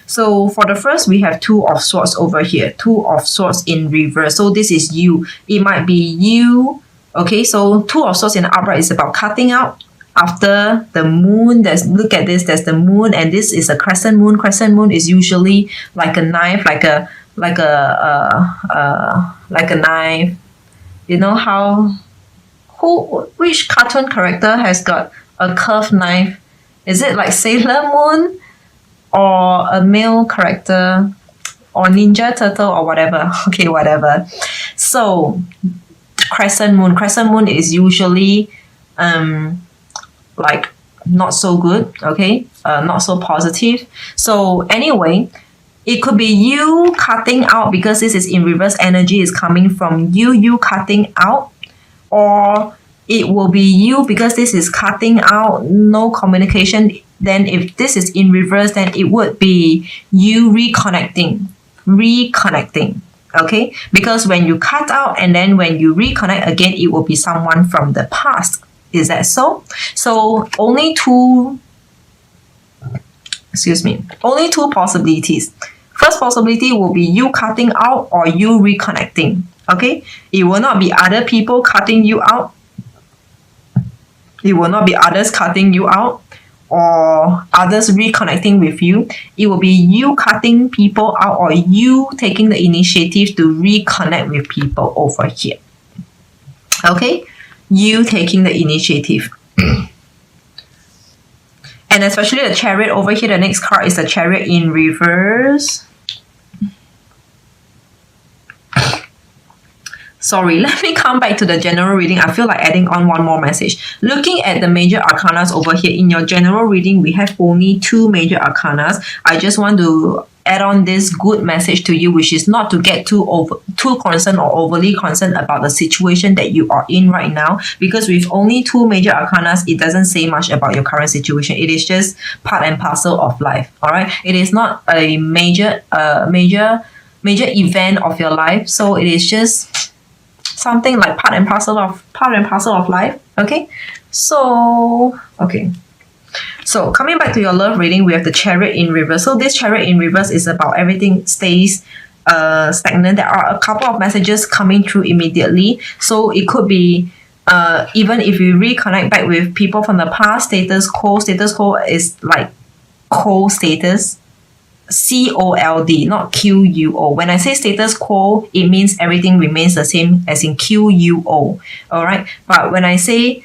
So for the first, we have Two of Swords over here. Two of Swords in reverse. So this is you. It might be you. Okay, so Two of Swords in the upright is about cutting out. After the moon, look at this, there's the moon, and this is a crescent moon. Crescent moon is usually like a knife, like a knife. You know which cartoon character has got a curved knife? Is it like Sailor Moon or a male character or Ninja Turtle or whatever? Okay, whatever. So crescent moon is usually like not so good, okay, not so positive. So anyway, it could be you cutting out, because this is in reverse, energy is coming from you cutting out, or it will be you, because this is cutting out, no communication. Then if this is in reverse, then it would be you reconnecting, okay, because when you cut out and then when you reconnect again, it will be someone from the past. Is that so? So only two possibilities. First possibility will be you cutting out or you reconnecting. Okay, it will not be other people cutting you out. It will not be others cutting you out or others reconnecting with you. It will be you cutting people out or you taking the initiative to reconnect with people over here. Okay, you taking the initiative. And especially the Chariot over here, the next card is the Chariot in reverse. Sorry, let me come back to the general reading. I feel like adding on one more message. Looking at the major arcanas over here, in your general reading, we have only two major arcanas. I just want to add on this good message to you, which is not to get too concerned or overly concerned about the situation that you are in right now, because with only two major arcanas, it doesn't say much about your current situation. It is just part and parcel of life. All right, it is not a major event of your life, so it is just something like part and parcel of life. Okay, so coming back to your love reading, we have the Chariot in reverse. So this Chariot in reverse is about everything stays stagnant. There are a couple of messages coming through immediately. So it could be even if you reconnect back with people from the past, status quo is like cold status. COLD, not QUO. When I say status quo, it means everything remains the same as in QUO. Alright. But when I say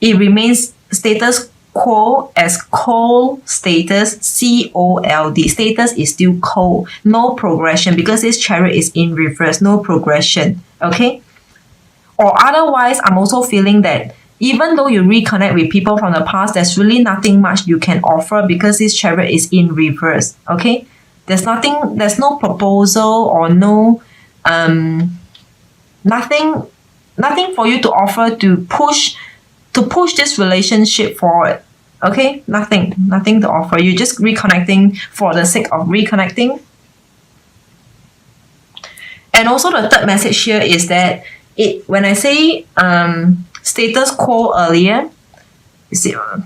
it remains status quo as cold status, COLD, status is still cold. No progression, because this Chariot is in reverse. No progression. Okay? Or otherwise, I'm also feeling that even though you reconnect with people from the past, there's really nothing much you can offer, because this Chariot is in reverse. Okay, there's no proposal or no nothing for you to offer to push this relationship forward. Okay, nothing to offer. You're just reconnecting for the sake of reconnecting. And also the third message here is that when I say status quo earlier,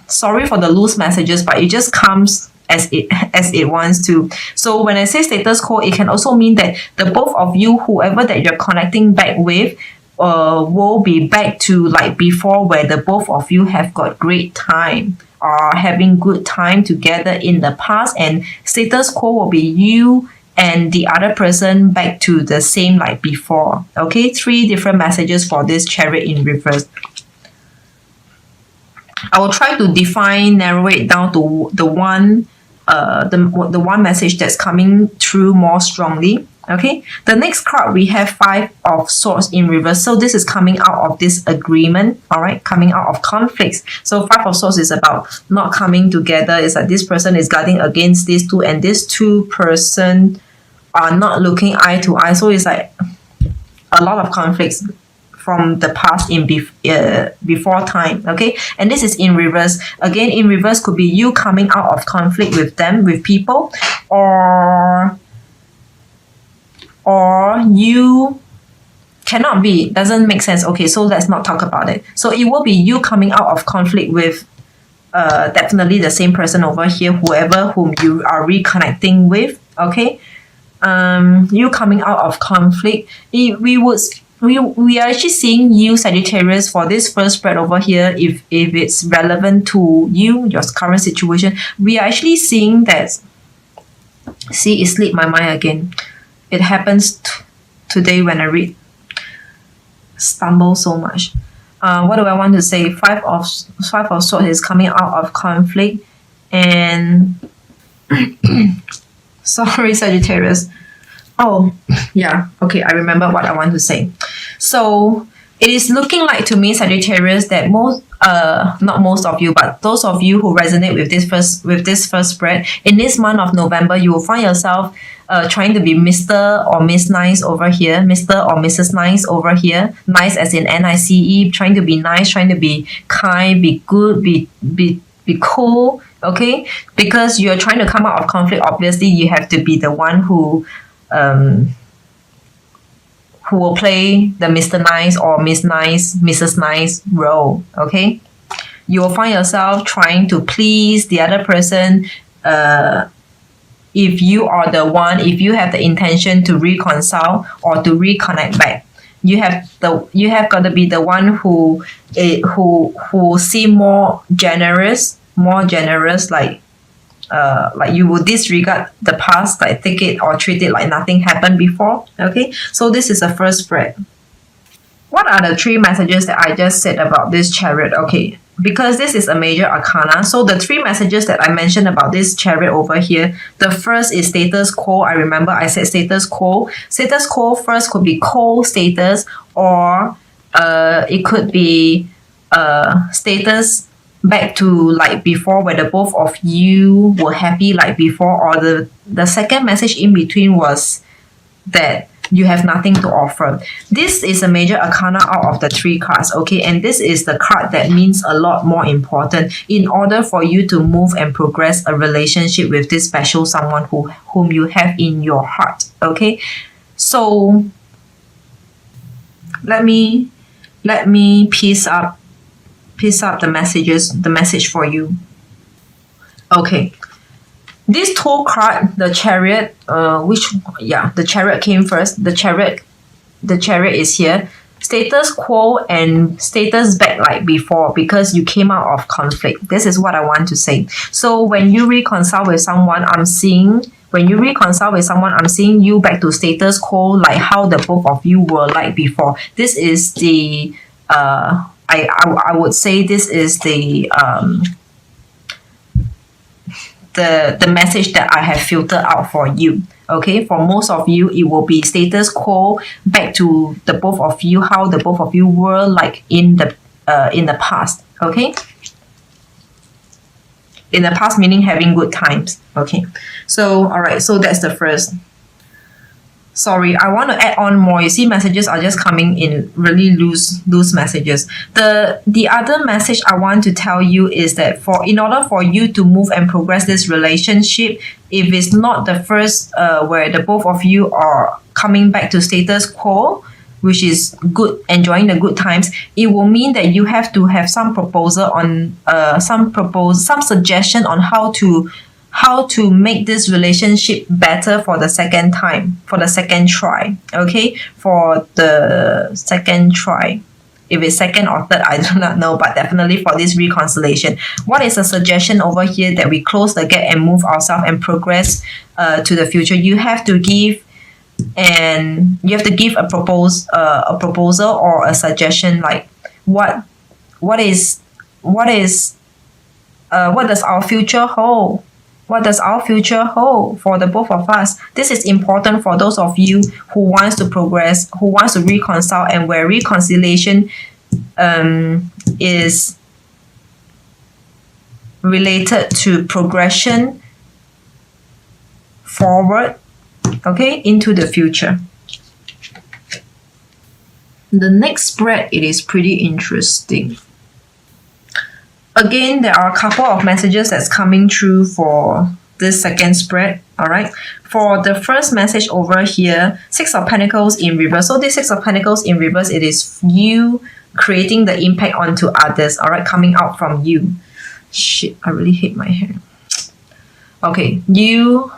sorry for the loose messages, but it just comes as it wants to. So when I say status quo, it can also mean that the both of you, whoever that you're connecting back with, will be back to like before, where the both of you have got great time, are having good time together in the past, and status quo will be you and the other person back to the same like before. Okay, 3 different messages for this Chariot in reverse. I will try to narrow it down to the one message that's coming through more strongly. Okay, the next card we have 5 of Swords in reverse. So this is coming out of disagreement, all right, coming out of conflicts. So 5 of Swords is about not coming together. It's like this person is guarding against these two, and this two person are not looking eye to eye. So it's like a lot of conflicts from the past in before time. Okay, and this is in reverse. Again, in reverse could be you coming out of conflict with them, with people, or you cannot be, doesn't make sense. Okay, so let's not talk about it. So it will be you coming out of conflict with definitely the same person over here, whoever whom you are reconnecting with. Okay, you coming out of conflict. We are actually seeing you, Sagittarius, for this first spread over here. If it's relevant to you, your current situation, we are actually seeing that. See, it slipped my mind again. It happens today when I read. Stumble so much. What do I want to say? Five of Swords is coming out of conflict, and sorry, Sagittarius. Oh, yeah. Okay, I remember what I want to say. So it is looking like to me, Sagittarius, that not most of you, but those of you who resonate with this first spread, in this month of November, you will find yourself trying to be Mr. or Miss Nice over here, Mr. or Mrs. Nice over here, nice as in NICE, trying to be nice, trying to be kind, be good, be cool, okay? Because you're trying to come out of conflict, obviously you have to be the one who will play the Mr. Nice or Miss Nice, Mrs. Nice role, okay? You will find yourself trying to please the other person. If you are the one, if you have the intention to reconcile or to reconnect back, you have got to be the one who seem more generous, like you will disregard the past, like take it or treat it like nothing happened before. Okay, so this is the first spread. What are the three messages that I just said about this Chariot? Okay, because this is a major arcana, so the three messages that I mentioned about this Chariot over here, the first is status quo. I remember I said status quo. Status quo first could be cold status, or it could be status back to like before, where the both of you were happy like before, or the second message in between was that you have nothing to offer. This is a major arcana out of the three cards, okay? And this is the card that means a lot more important in order for you to move and progress a relationship with this special someone whom you have in your heart, okay? So let me piece up the message for you. Okay. This two card, the Chariot, the Chariot came first. The Chariot is here. Status quo and status back like before, because you came out of conflict. This is what I want to say. So when you reconcile with someone, I'm seeing you back to status quo, like how the both of you were like before. This is the I would say this is the message that I have filtered out for you. Okay, for most of you, it will be status quo back to the both of you, how the both of you were like in the past. Okay, in the past meaning having good times. Okay, so all right, so that's the first. Sorry, I want to add on more. You see, messages are just coming in really loose messages. The other message I want to tell you is that in order for you to move and progress this relationship, if it's not the first where the both of you are coming back to status quo, which is good, enjoying the good times, it will mean that you have to have some proposal on some suggestion on how to make this relationship better for the second time, for the second try. Okay, for the second try. If it's second or third, I do not know, but definitely for this reconciliation. What is a suggestion over here that we close the gap and move ourselves and progress to the future? You have to give a proposal or a suggestion, like what does our future hold? What does our future hold for the both of us? This is important for those of you who wants to progress, who wants to reconcile, and where reconciliation is related to progression forward, okay, into the future. The next spread, it is pretty interesting. Again, there are a couple of messages that's coming through for this second spread, all right? For the first message over here, Six of Pentacles in reverse. So this Six of Pentacles in reverse, it is you creating the impact onto others, all right, coming out from you. Shit, I really hate my hair. Okay, you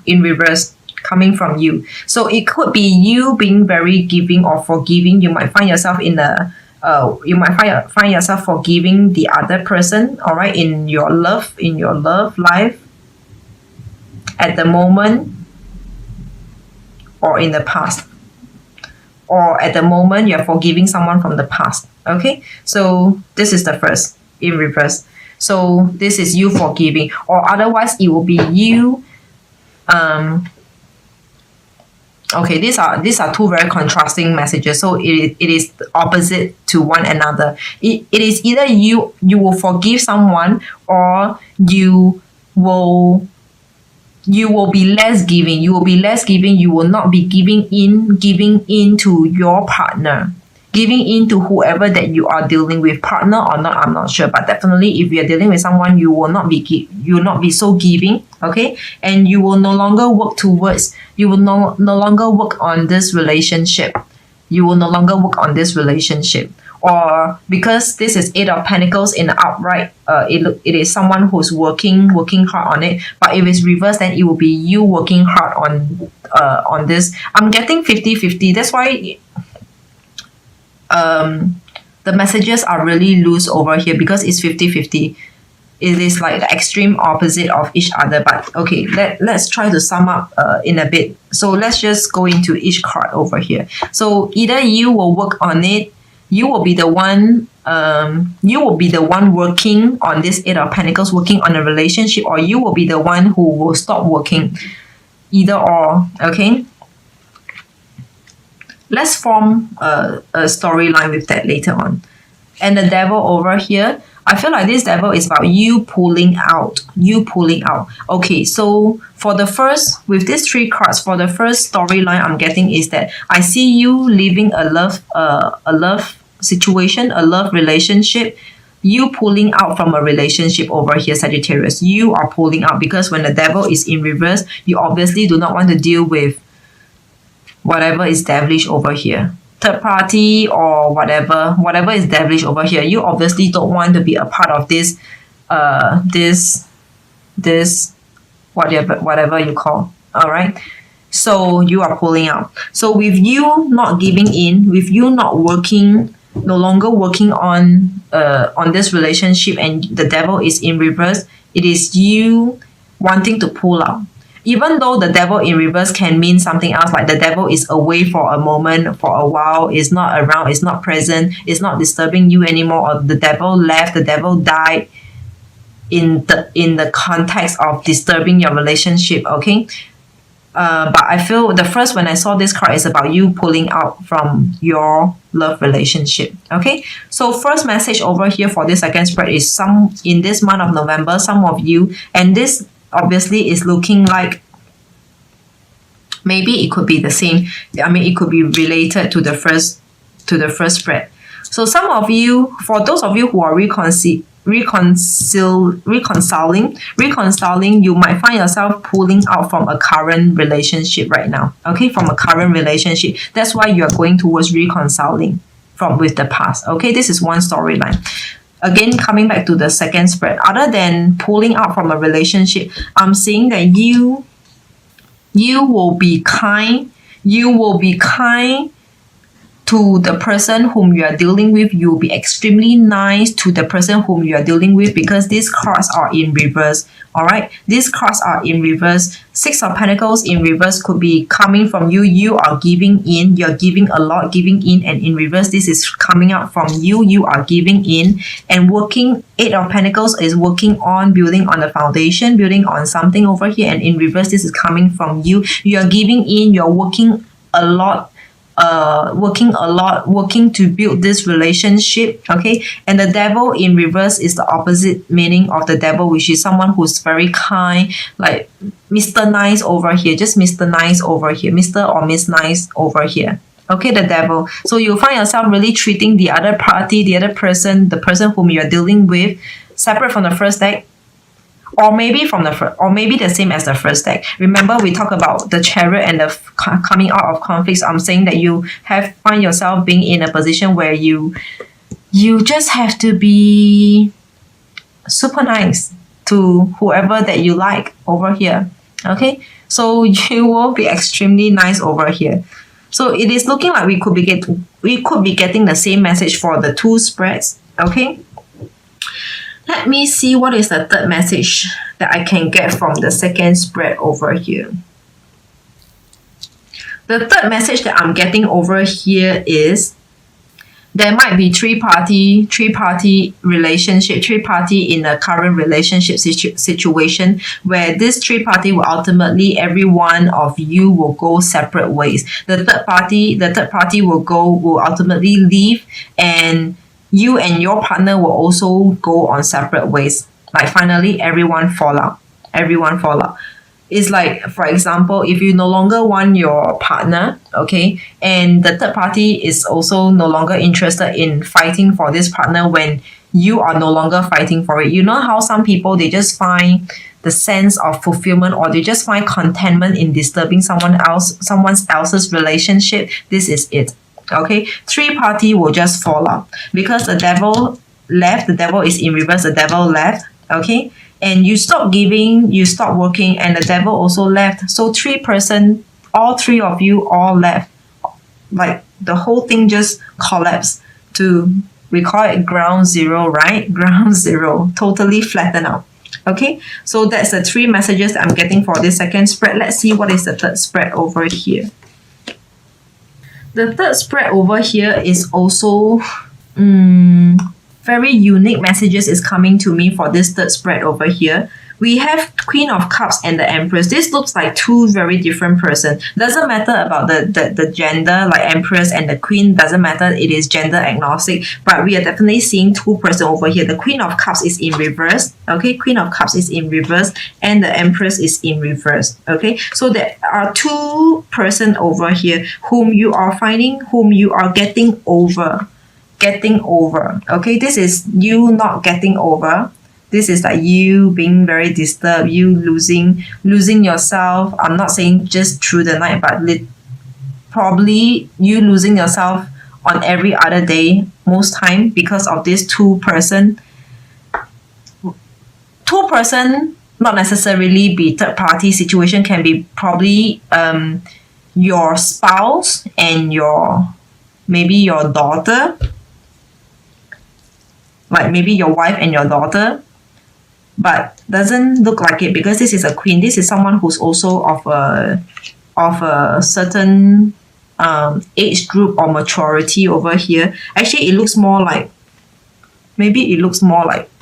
in reverse coming from you. So it could be you being very giving or forgiving. You might find yourself in a you might find yourself forgiving the other person, all right, in your love life at the moment or in the past. Or at the moment you're forgiving someone from the past. Okay, so this is the first in reverse. So this is you forgiving, or otherwise it will be you. Okay, these are two very contrasting messages. So it is opposite to one another. It is either you will forgive someone, or you will be less giving. You will be less giving. You will not be giving in to your partner, giving in to whoever that you are dealing with, partner or not, I'm not sure. But definitely, if you're dealing with someone, you will not be so giving, okay? And you will no longer work towards. You will no longer work on this relationship. You will no longer work on this relationship. Or because this is Eight of Pentacles in the upright, it is someone who's working hard on it. But if it's reversed, then it will be you working hard on this. I'm getting 50-50. That's why the messages are really loose over here, because it's 50-50. It is like the extreme opposite of each other. But okay, let's try to sum up in a bit. So let's just go into each card over here. So either you will work on it. You will be the one. You will be the one working on this Eight of Pentacles, working on a relationship, or you will be the one who will stop working. Either or. Okay. Let's form a storyline with that later on. And the devil over here, I feel like this devil is about you pulling out. Okay, so for the first, with these three cards, for the first storyline I'm getting is that I see you living a love situation, a love relationship. You pulling out from a relationship over here, Sagittarius. You are pulling out because when the devil is in reverse, you obviously do not want to deal with whatever is devilish over here. Third party or whatever is devilish over here. You obviously don't want to be a part of this whatever you call. All right. So you are pulling out. So with you not giving in, with you not working, no longer working on this relationship, and the devil is in reverse, it is you wanting to pull out. Even though the devil in reverse can mean something else, like the devil is away for a moment, for a while, is not around, is not present, is not disturbing you anymore, or the devil left, the devil died in the context of disturbing your relationship, okay? But I feel the first, when I saw this card, is about you pulling out from your love relationship. Okay, so first message over here for this second spread is in this month of November, some of you, and this obviously is looking like maybe it could be the same. I mean, it could be related to the first spread. So some of you, for those of you who are reconciling, you might find yourself pulling out from a current relationship right now. Okay, from a current relationship. That's why you are going towards reconciling with the past. Okay, this is one storyline. Again, coming back to the second spread, other than pulling out from a relationship, I'm seeing that you will be kind. You will be kind to the person whom you are dealing with. You will be extremely nice to the person whom you are dealing with, because these cards are in reverse. All right, these cards are in reverse. Six of Pentacles in reverse could be coming from you. You are giving in. You're giving a lot, giving in, and in reverse, this is coming out from you. You are giving in and working. Eight of Pentacles is working on building on the foundation, building on something over here, and in reverse, this is coming from you. You are giving in. You're working a lot. Working to build this relationship, okay? And the devil in reverse is the opposite meaning of the devil, which is someone who's very kind, like Mr. Nice over here, just Mr. Nice over here, Mr. or Miss Nice over here. Okay, the devil. So you find yourself really treating the other party, the other person, the person whom you're dealing with, separate from the first deck, or maybe the same as the first deck. Remember, we talk about the Chariot and the coming out of conflicts. I'm saying that you find yourself being in a position where you just have to be super nice to whoever that you like over here. Okay, so you will be extremely nice over here. So it is looking like we could be getting the same message for the two spreads. Okay, let me see what is the third message that I can get from the second spread over here. The third message that I'm getting over here is there might be three-party relationship, three-party in a current relationship situation where this three-party will ultimately, every one of you will go separate ways. The third party will ultimately leave, and you and your partner will also go on separate ways. Like finally, everyone fall out. It's like, for example, if you no longer want your partner, okay, and the third party is also no longer interested in fighting for this partner when you are no longer fighting for it. You know how some people, they just find the sense of fulfillment, or they just find contentment in disturbing someone else's relationship. This is it. Okay, three-party will just fall out because the devil left, the devil is in reverse, the devil left. Okay, and you stop giving, you stop working, and the devil also left. So all three of you all left. Like the whole thing just collapsed to, we call it ground zero, right? Ground zero, totally flattened out. Okay, so that's the three messages that I'm getting for this second spread. Let's see what is the third spread over here. The third spread over here is also very unique messages is coming to me for this third spread over here. We have Queen of Cups and the Empress. This looks like two very different persons. Doesn't matter about the gender, like Empress and the Queen, doesn't matter. It is gender agnostic. But we are definitely seeing two persons over here. The Queen of Cups is in reverse. Okay, Queen of Cups is in reverse and the Empress is in reverse. Okay, so there are two persons over here whom you are finding, whom you are getting over. Okay, this is you not getting over. This is like you being very disturbed, you losing yourself. I'm not saying just through the night, but probably you losing yourself on every other day, most time, because of this two person, not necessarily be third party situation, can be probably your spouse and maybe your daughter. Like maybe your wife and your daughter, but doesn't look like it because this is a queen. This is someone who's also of a certain age group or maturity over here. Actually, it looks more like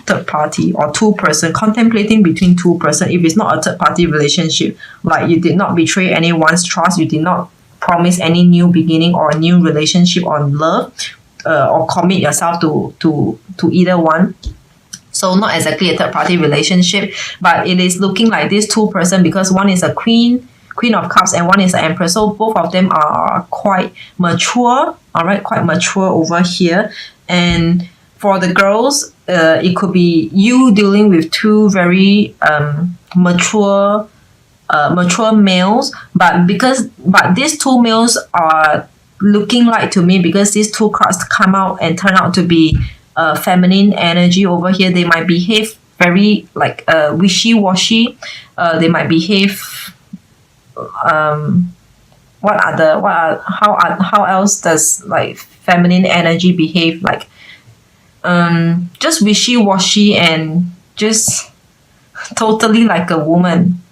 third party or two person, contemplating between two person. If it's not a third party relationship, like you did not betray anyone's trust, you did not promise any new beginning or a new relationship or love. Or commit yourself to either one. So not exactly a third party relationship, but it is looking like this two person because one is a Queen of Cups and one is an Empress. So both of them are quite mature, all right, quite mature over here. And for the girls, it could be you dealing with two very mature males, but these two males are looking like to me, because these two cards come out and turn out to be feminine energy over here. They might behave very like wishy-washy. They might behave how else does like feminine energy behave? Like just wishy-washy and just totally like a woman.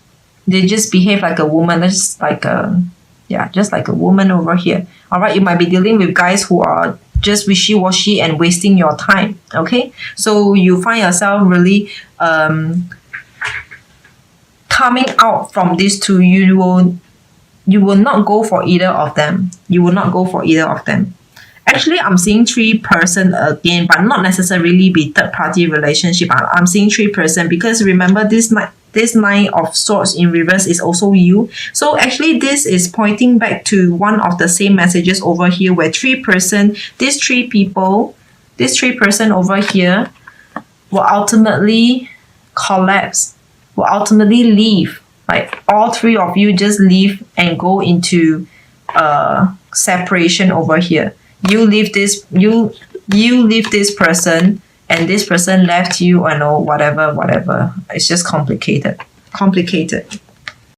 They just behave like a woman. Just like a woman over here. All right, you might be dealing with guys who are just wishy-washy and wasting your time. Okay, so you find yourself really coming out from these two. You will not go for either of them. Actually, I'm seeing three person again, but not necessarily be third party relationship. I'm seeing three person because remember this nine of swords in reverse is also you. So actually this is pointing back to one of the same messages over here where these three person over here will ultimately collapse, will ultimately leave. Like all three of you just leave and go into separation over here. You leave this person and this person left you, or no, whatever. It's just complicated.